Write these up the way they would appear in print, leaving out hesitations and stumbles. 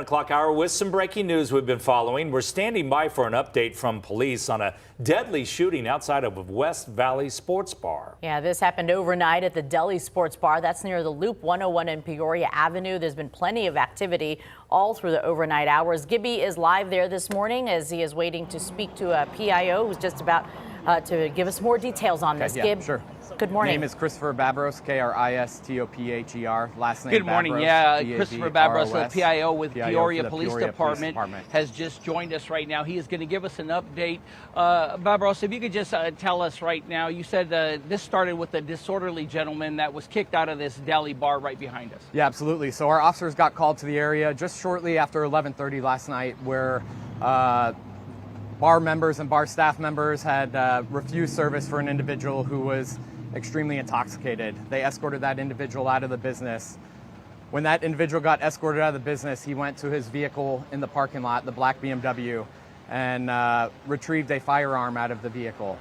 O'clock hour with some breaking news we've been following. We're standing by for an update from police on a deadly shooting outside of West Valley Sports Bar. Yeah, this happened overnight at the Deli Sports Bar. That's near the Loop 101 and Peoria Avenue. There's been plenty of activity all through the overnight hours. Gibby is live there this morning as he is waiting to speak to a PIO who's just about to give us more details on this. Yeah, Gib, sure. Good morning. My name is Christopher Babros, Kristopher. Last name Good morning. Babros, Yeah, B-A-B-R-O-S, Christopher Babros, the PIO with PIO Peoria for the Police Peoria Department, has just joined us right now. He is going to give us an update. Babros, if you could just tell us right now, you said this started with a disorderly gentleman that was kicked out of this deli bar right behind us. Yeah, absolutely. So our officers got called to the area just shortly after 11:30 last night where bar members and bar staff members had refused service for an individual who was extremely intoxicated. They escorted that individual out of the business. When that individual got escorted out of the business, he went to his vehicle in the parking lot, the black BMW, and retrieved a firearm out of the vehicle.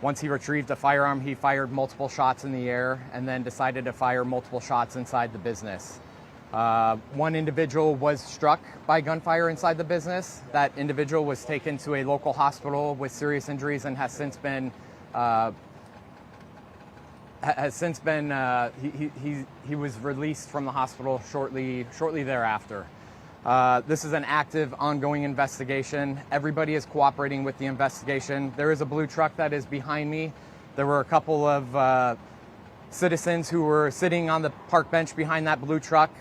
Once he retrieved the firearm, he fired multiple shots in the air and then decided to fire multiple shots inside the business. One individual was struck by gunfire inside the business. That individual was taken to a local hospital with serious injuries and has since been he was released from the hospital shortly thereafter. This is an active, ongoing investigation. Everybody is cooperating with the investigation. There is a blue truck that is behind me. There were a couple of citizens who were sitting on the park bench behind that blue truck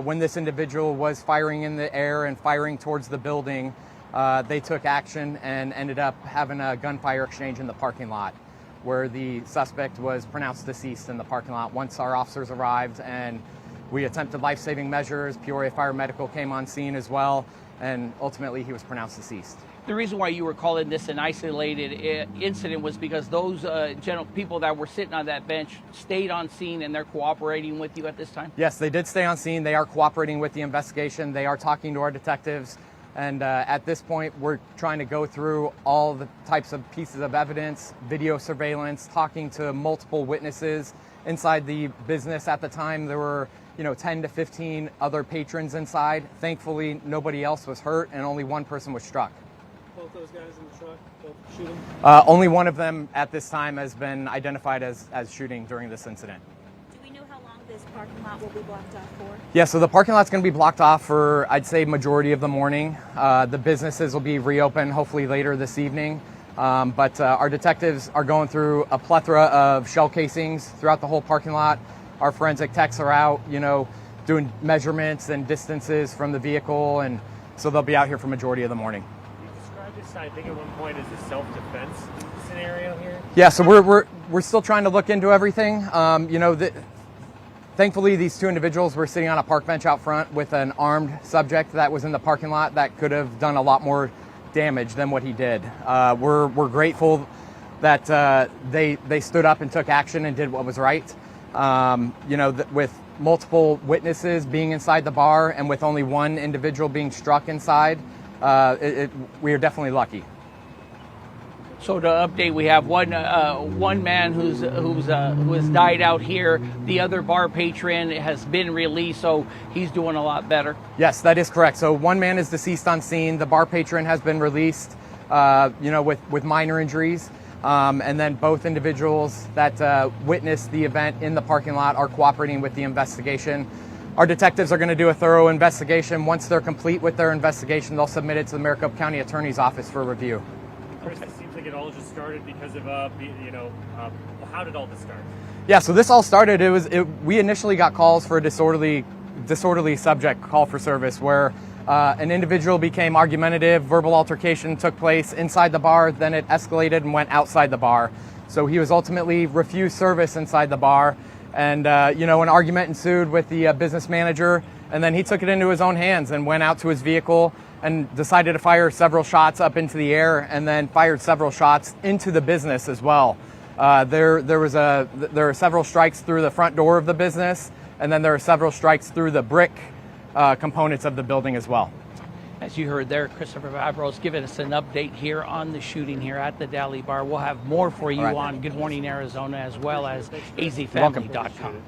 when this individual was firing in the air and firing towards the building. They took action and ended up having a gunfire exchange in the parking lot, where the suspect was pronounced deceased in the parking lot. Once our officers arrived and we attempted life-saving measures, Peoria Fire Medical came on scene as well, and ultimately he was pronounced deceased. The reason why you were calling this an isolated incident was because those people that were sitting on that bench stayed on scene and they're cooperating with you at this time? Yes, they did stay on scene. They are cooperating with the investigation. They are talking to our detectives. And at this point, we're trying to go through all the types of pieces of evidence, video surveillance, talking to multiple witnesses inside the business. At the time, there were 10 to 15 other patrons inside. Thankfully, nobody else was hurt and only one person was struck. Both those guys in the truck, both shooting? Only one of them at this time has been identified as shooting during this incident. Do we know how long this parking lot will be blocked off for? Yeah, so the parking lot's going to be blocked off for, I'd say, majority of the morning. The businesses will be reopened hopefully later this evening. But our detectives are going through a plethora of shell casings throughout the whole parking lot. Our forensic techs are out, doing measurements and distances from the vehicle, and so they'll be out here for majority of the morning. This, I think, at one point is a self-defense scenario here. Yeah, so we're still trying to look into everything. Thankfully, these two individuals were sitting on a park bench out front with an armed subject that was in the parking lot that could have done a lot more damage than what he did. We're grateful that they stood up and took action and did what was right. With multiple witnesses being inside the bar and with only one individual being struck inside, we are definitely lucky. So to update, we have one man who has died out here. The other bar patron has been released, so he's doing a lot better. Yes, that is correct. So one man is deceased on scene. The bar patron has been released, with minor injuries. And then both individuals that witnessed the event in the parking lot are cooperating with the investigation. Our detectives are going to do a thorough investigation. Once they're complete with their investigation, they'll submit it to the Maricopa County Attorney's Office for review. Chris, it seems like it all just started because of, how did all this start? Yeah, so this all started, we initially got calls for a disorderly subject call for service where an individual became argumentative, verbal altercation took place inside the bar, then it escalated and went outside the bar. So he was ultimately refused service inside the bar, and an argument ensued with the business manager, and then he took it into his own hands and went out to his vehicle and decided to fire several shots up into the air and then fired several shots into the business as well. There are several strikes through the front door of the business, and then there are several strikes through the brick components of the building as well. As you heard there, Christopher Babros giving us an update here on the shooting here at the Deli Bar. We'll have more for you on Good Morning Arizona as well as azfamily.com.